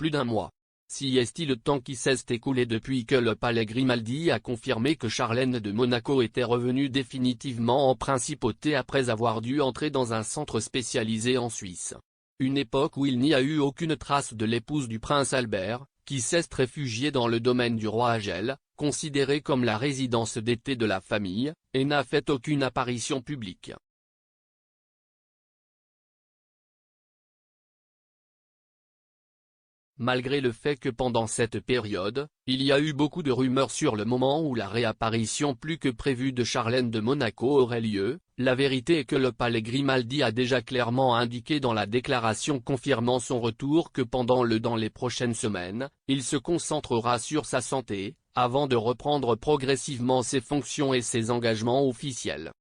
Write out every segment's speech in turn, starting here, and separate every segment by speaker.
Speaker 1: plus d'un mois. Si est-il le temps qui s'est écoulé depuis que le palais Grimaldi a confirmé que Charlène de Monaco était revenue définitivement en principauté après avoir dû entrer dans un centre spécialisé en Suisse. Une époque où il n'y a eu aucune trace de l'épouse du prince Albert, qui s'est réfugiée dans le domaine du roi Agel, considéré comme la résidence d'été de la famille, et n'a fait aucune apparition publique. Malgré le fait que pendant cette période, il y a eu beaucoup de rumeurs sur le moment où la réapparition plus que prévue de Charlène de Monaco aurait lieu, la vérité est que le palais Grimaldi a déjà clairement indiqué dans la déclaration confirmant son retour que dans les prochaines semaines, il se concentrera sur sa santé, avant de reprendre progressivement ses fonctions et ses engagements officiels.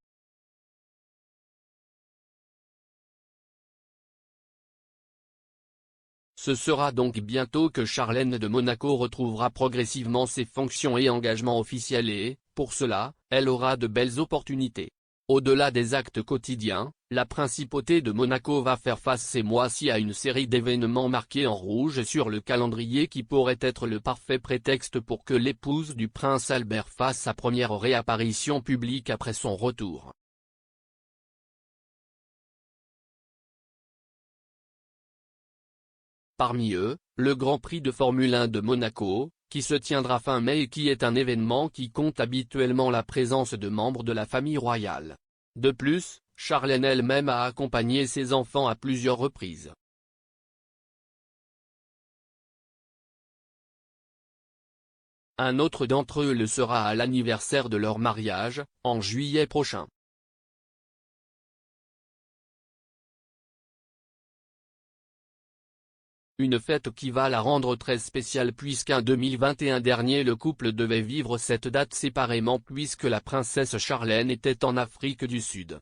Speaker 1: Ce sera donc bientôt que Charlène de Monaco retrouvera progressivement ses fonctions et engagements officiels et, pour cela, elle aura de belles opportunités. Au-delà des actes quotidiens, la principauté de Monaco va faire face ces mois-ci à une série d'événements marqués en rouge sur le calendrier qui pourrait être le parfait prétexte pour que l'épouse du prince Albert fasse sa première réapparition publique après son retour. Parmi eux, le Grand Prix de Formule 1 de Monaco, qui se tiendra fin mai et qui est un événement qui compte habituellement la présence de membres de la famille royale. De plus, Charlène elle-même a accompagné ses enfants à plusieurs reprises. Un autre d'entre eux le sera à l'anniversaire de leur mariage, en juillet prochain. Une fête qui va la rendre très spéciale puisqu'en 2021 dernier le couple devait vivre cette date séparément puisque la princesse Charlène était en Afrique du Sud.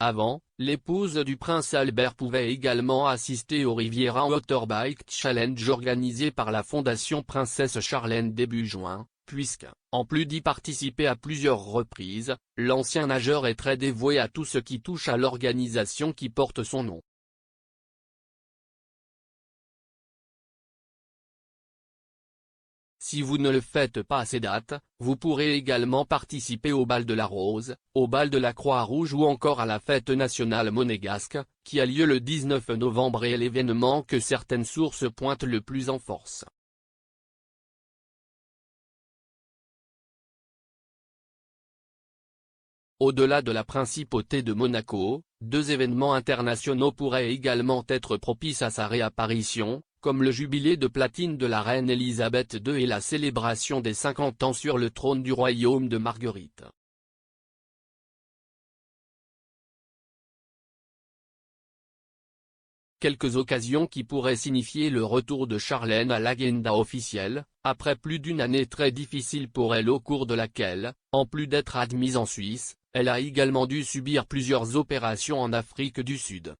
Speaker 1: Avant, l'épouse du prince Albert pouvait également assister au Riviera Motorbike Challenge organisé par la Fondation Princesse Charlène début juin, puisque, en plus d'y participer à plusieurs reprises, l'ancien nageur est très dévoué à tout ce qui touche à l'organisation qui porte son nom. Si vous ne le faites pas à ces dates, vous pourrez également participer au bal de la Rose, au bal de la Croix-Rouge ou encore à la fête nationale monégasque, qui a lieu le 19 novembre et est l'événement que certaines sources pointent le plus en force. Au-delà de la principauté de Monaco, deux événements internationaux pourraient également être propices à sa réapparition, comme le jubilé de platine de la reine Elisabeth II et la célébration des 50 ans sur le trône du royaume de Marguerite. Quelques occasions qui pourraient signifier le retour de Charlène à l'agenda officielle, après plus d'une année très difficile pour elle au cours de laquelle, en plus d'être admise en Suisse, elle a également dû subir plusieurs opérations en Afrique du Sud.